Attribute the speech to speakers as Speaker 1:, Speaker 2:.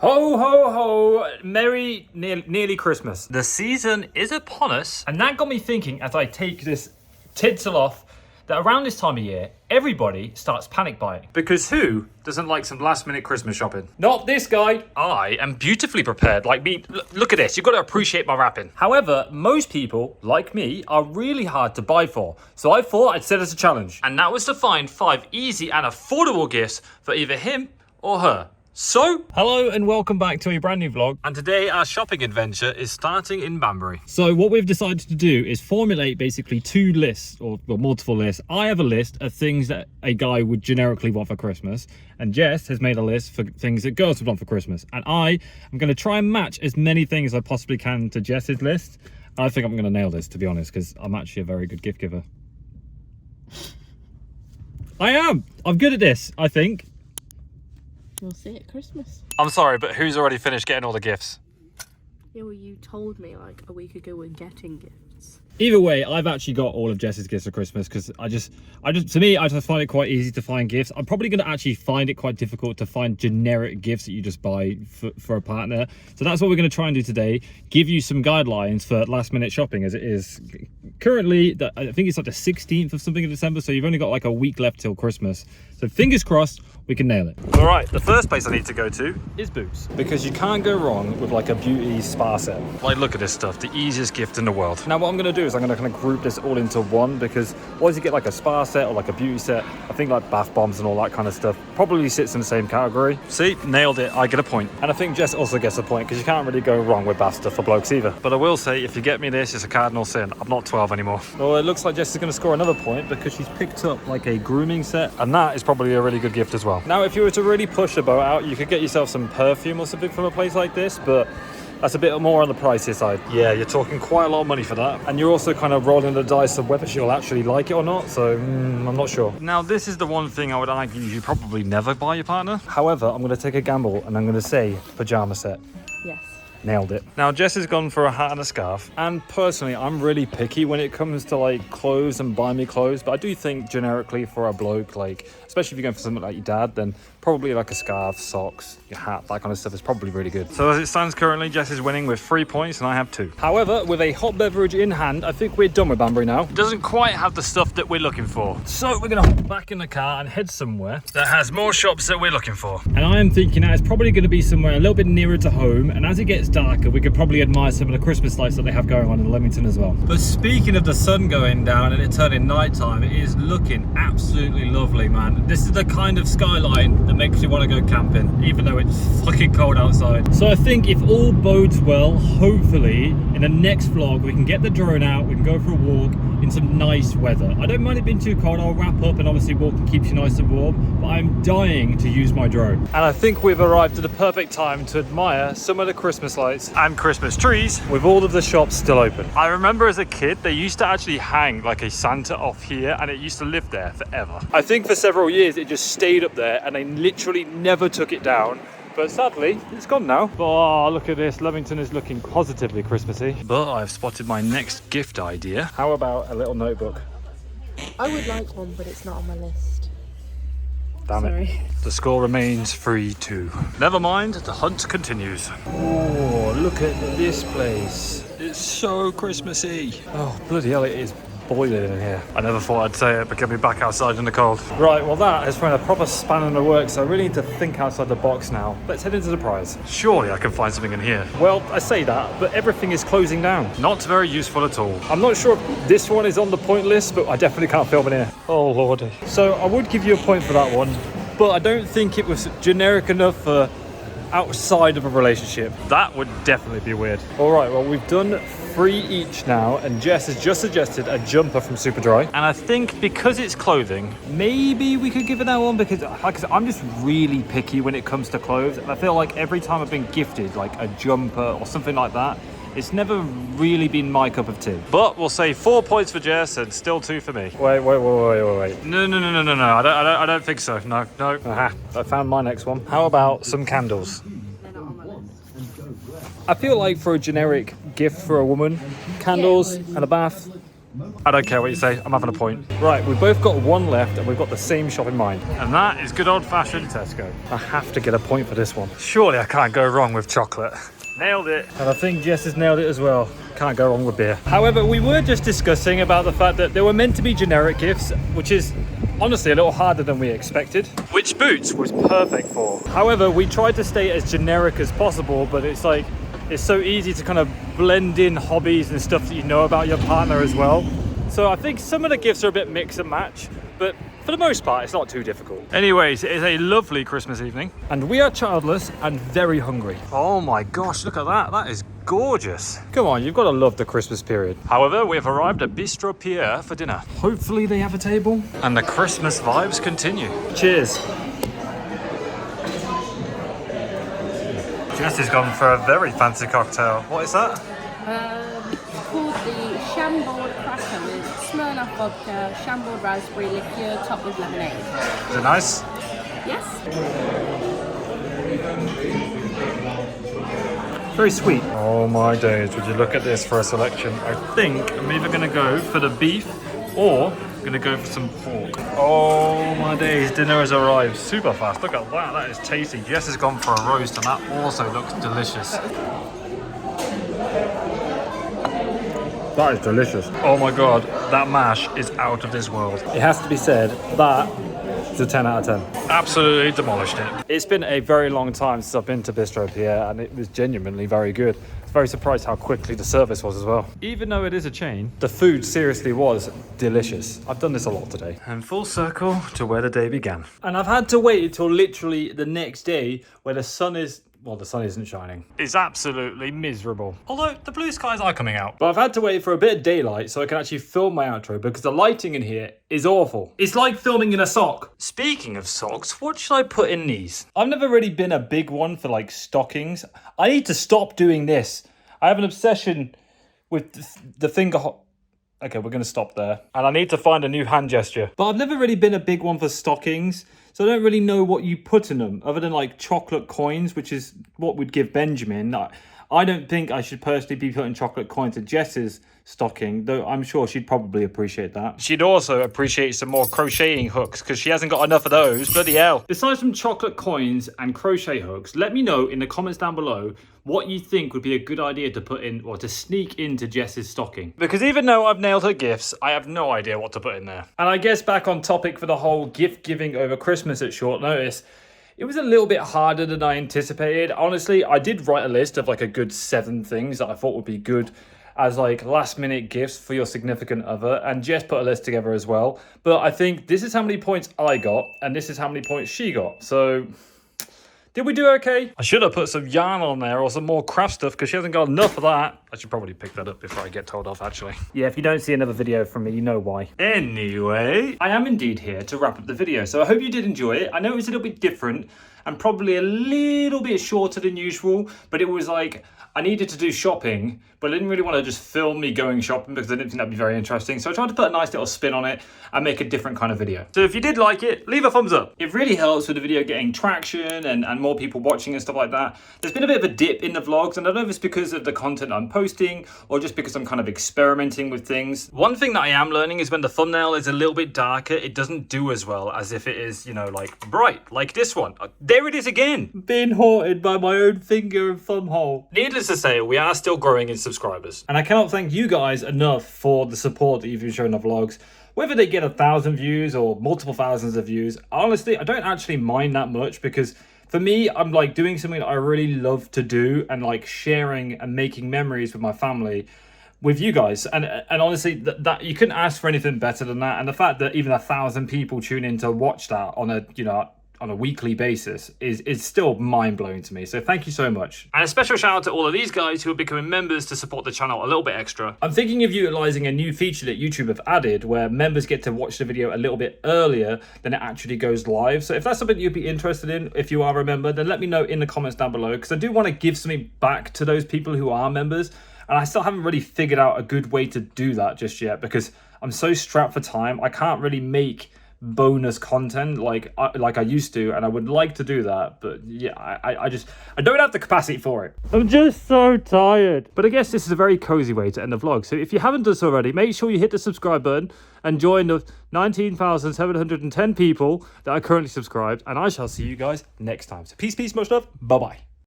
Speaker 1: Ho, ho, ho. Merry, nearly Christmas. The season is upon us. And that got me thinking as I take this tinsel off that around this time of year, everybody starts panic buying. Because who doesn't like some last minute Christmas shopping? Not this guy. I am beautifully prepared. Like me, look at this. You've got to appreciate my wrapping. However, most people, like me, are really hard to buy for. So I thought I'd set us a challenge. And that was to find 5 easy and affordable gifts for either him or her. So, hello and welcome back to a brand new vlog. And today our shopping adventure is starting in Banbury. So what we've decided to do is formulate basically 2 lists or multiple lists. I have a list of things that a guy would generically want for Christmas. And Jess has made a list for things that girls would want for Christmas. And I am going to try and match as many things as I possibly can to Jess's list. I think I'm going to nail this, to be honest, because I'm actually a very good gift giver. I am. I'm good at this, I think.
Speaker 2: We'll see at Christmas.
Speaker 1: I'm sorry, but who's already finished getting all the gifts?
Speaker 2: Yeah, well, you told me like a week ago we're getting gifts.
Speaker 1: Either way, I've actually got all of Jess's gifts for Christmas because I just find it quite easy to find gifts. I'm probably going to actually find it quite difficult to find generic gifts that you just buy for a partner. So that's what we're going to try and do today. Give you some guidelines for last minute shopping, as it is currently, I think it's like the 16th of something in December. So you've only got like a week left till Christmas. So fingers crossed, we can nail it. All right, the first place I need to go to is Boots, because you can't go wrong with like a beauty spa set. Like, look at this stuff, the easiest gift in the world. Now what I'm going to do is I'm going to kind of group this all into one, because once you get like a spa set or like a beauty set, I think like bath bombs and all that kind of stuff probably sits in the same category. See, nailed it, I get a point. And I think Jess also gets a point, because you can't really go wrong with bath stuff for blokes either. But I will say, if you get me this, it's a cardinal sin. I'm not 12 anymore. Well, it looks like Jess is going to score another point because she's picked up like a grooming set, and that is probably a really good gift as well. Now, if you were to really push a boat out, you could get yourself some perfume or something from a place like this, but that's a bit more on the pricey side. Yeah, you're talking quite a lot of money for that. And you're also kind of rolling the dice of whether she'll actually like it or not, so I'm not sure. Now, this is the one thing I would argue you probably never buy your partner. However, I'm going to take a gamble and I'm going to say pajama set.
Speaker 2: Yes.
Speaker 1: Nailed it. Now, Jess has gone for a hat and a scarf, and personally, I'm really picky when it comes to like clothes and buy me clothes, but I do think generically for a bloke, like, especially if you're going for something like your dad, then probably like a scarf, socks, your hat, that kind of stuff is probably really good. So as it stands currently, Jess is winning with 3 points and I have 2. However, with a hot beverage in hand, I think we're done with Banbury now. It doesn't quite have the stuff that we're looking for. So we're gonna hop back in the car and head somewhere that has more shops that we're looking for. And I am thinking that it's probably gonna be somewhere a little bit nearer to home, and as it gets darker, we could probably admire some of the Christmas lights that they have going on in Leamington as well. But speaking of the sun going down and it turning nighttime, it is looking absolutely lovely, man. This is the kind of skyline that makes you want to go camping, even though it's fucking cold outside. So I think if all bodes well, hopefully in the next vlog we can get the drone out, we can go for a walk in some nice weather. I don't mind it being too cold. I'll wrap up, and obviously walking keeps you nice and warm, but I'm dying to use my drone. And I think we've arrived at the perfect time to admire some of the Christmas lights and Christmas trees with all of the shops still open. I remember as a kid they used to actually hang like a Santa off here, and it used to live there forever. I think for several years it just stayed up there and they literally never took it down. But sadly, it's gone now. Oh, look at this. Leamington is looking positively Christmassy. But I've spotted my next gift idea. How about a little notebook?
Speaker 2: I would like one, but it's not on my list.
Speaker 1: Damn
Speaker 2: Sorry.
Speaker 1: it. The score remains 3-2. Never mind, the hunt continues. Oh, look at this place. It's so Christmassy. Oh, bloody hell, it is boiling in here. I never thought I'd say it, but get me back outside in the cold. Right, well that has thrown a proper spanner in the works, so I really need to think outside the box now. Let's head into the prize. Surely I can find something in here. Well, I say that, but everything is closing down. Not very useful at all. I'm not sure if this one is on the point list, but I definitely can't film in here. Oh lordy. So I would give you a point for that one, but I don't think it was generic enough for outside of a relationship. That would definitely be weird. All right, well, we've done 3 each now, and Jess has just suggested a jumper from Superdry. And I think because it's clothing, maybe we could give it that one, because like I said, I'm just really picky when it comes to clothes, and I feel like every time I've been gifted like a jumper or something like that, it's never really been my cup of tea. But we'll say 4 points for Jess and still 2 for me. Wait. No. I don't think so. No. Aha, I found my next one. How about some candles?
Speaker 2: They're not on my list.
Speaker 1: I feel like for a generic gift for a woman, candles and a bath, I don't care what you say, I'm having a point. Right, we've both got one left and we've got the same shop in mind. And that is good old-fashioned Tesco. I have to get a point for this one. Surely I can't go wrong with chocolate. Nailed it. And I think Jess has nailed it as well. Can't go wrong with beer. However, we were just discussing about the fact that they were meant to be generic gifts, which is honestly a little harder than we expected. Which Boots was perfect for. However, we tried to stay as generic as possible, but it's like, it's so easy to kind of blend in hobbies and stuff that you know about your partner as well. So I think some of the gifts are a bit mix and match, but for the most part, it's not too difficult. Anyways, it is a lovely Christmas evening and we are childless and very hungry. Oh my gosh, look at that. That is gorgeous. Come on, you've got to love the Christmas period. However, we've arrived at Bistro Pierre for dinner. Hopefully they have a table and the Christmas vibes continue. Cheers. Jess has gone for a very fancy cocktail. What is that?
Speaker 2: It's called the Chambord Cracker with Smirnoff vodka, Chambord raspberry liqueur, topped with lemonade.
Speaker 1: Is it nice?
Speaker 2: Yes.
Speaker 1: Very sweet. Oh my days, would you look at this for a selection? I think I'm either going to go for the beef or I'm going to go for some pork. Oh my days, dinner has arrived super fast. Look at that, that is tasty. Jess has gone for a roast and that also looks delicious. That is delicious. Oh my god, that mash is out of this world. It has to be said, that is a 10 out of 10. Absolutely demolished it. It's been a very long time since I've been to Bistro Pierre and it was genuinely very good. I was very surprised how quickly the service was as well. Even though it is a chain, the food seriously was delicious. I've done this a lot today. And full circle to where the day began. And I've had to wait until literally the next day where the sun is... Well, the sun isn't shining. It's absolutely miserable. Although the blue skies are coming out. But I've had to wait for a bit of daylight so I can actually film my outro because the lighting in here is awful. It's like filming in a sock. Speaking of socks, what should I put in these? I've never really been a big one for like stockings. I need to stop doing this. I have an obsession with the finger... Okay, we're going to stop there. And I need to find a new hand gesture. But I've never really been a big one for stockings. So I don't really know what you put in them other than like chocolate coins, which is what we'd give Benjamin. I don't think I should personally be putting chocolate coins in Jess's stocking, though I'm sure she'd probably appreciate that. She'd also appreciate some more crocheting hooks because she hasn't got enough of those. Bloody hell. Besides from chocolate coins and crochet hooks, let me know in the comments down below what you think would be a good idea to put in or to sneak into Jess's stocking. Because even though I've nailed her gifts, I have no idea what to put in there. And I guess back on topic for the whole gift giving over Christmas at short notice, it was a little bit harder than I anticipated. Honestly, I did write a list of like a good 7 things that I thought would be good as like last minute gifts for your significant other, and Jess put a list together as well. But I think this is how many points I got and this is how many points she got. So did we do okay? I should have put some yarn on there or some more craft stuff because she hasn't got enough of that. I should probably pick that up before I get told off, actually. Yeah, if you don't see another video from me, you know why. Anyway, I am indeed here to wrap up the video. So I hope you did enjoy it. I know it was a little bit different and probably a little bit shorter than usual, but it was like, I needed to do shopping, but I didn't really want to just film me going shopping because I didn't think that'd be very interesting. So I tried to put a nice little spin on it and make a different kind of video. So if you did like it, leave a thumbs up. It really helps with the video getting traction and more people watching and stuff like that. There's been a bit of a dip in the vlogs, and I don't know if it's because of the content I'm posting or just because I'm kind of experimenting with things. One thing that I am learning is when the thumbnail is a little bit darker, it doesn't do as well as if it is, you know, like bright, like this one. There it is again. Being haunted by my own finger and thumb hole. Needless to say, we are still growing in subscribers. And I cannot thank you guys enough for the support that you've been showing the vlogs. Whether they get 1,000 views or multiple thousands of views, honestly, I don't actually mind that much because for me, I'm like doing something that I really love to do and like sharing and making memories with my family with you guys. And honestly, that you couldn't ask for anything better than that. And the fact that even 1,000 people tune in to watch that on a, you know, on a weekly basis is still mind-blowing to me. So thank you so much. And a special shout out to all of these guys who are becoming members to support the channel a little bit extra. I'm thinking of utilizing a new feature that YouTube have added where members get to watch the video a little bit earlier than it actually goes live. So if that's something you'd be interested in, if you are a member, then let me know in the comments down below, because I do want to give something back to those people who are members. And I still haven't really figured out a good way to do that just yet because I'm so strapped for time. I can't really make bonus content like I used to, and I would like to do that, but yeah, I don't have the capacity for it. I'm just so tired. But I guess this is a very cozy way to end the vlog. So if you haven't done so already, make sure you hit the subscribe button and join the 19,710 people that are currently subscribed, and I shall see you guys next time. So peace, much love, bye bye.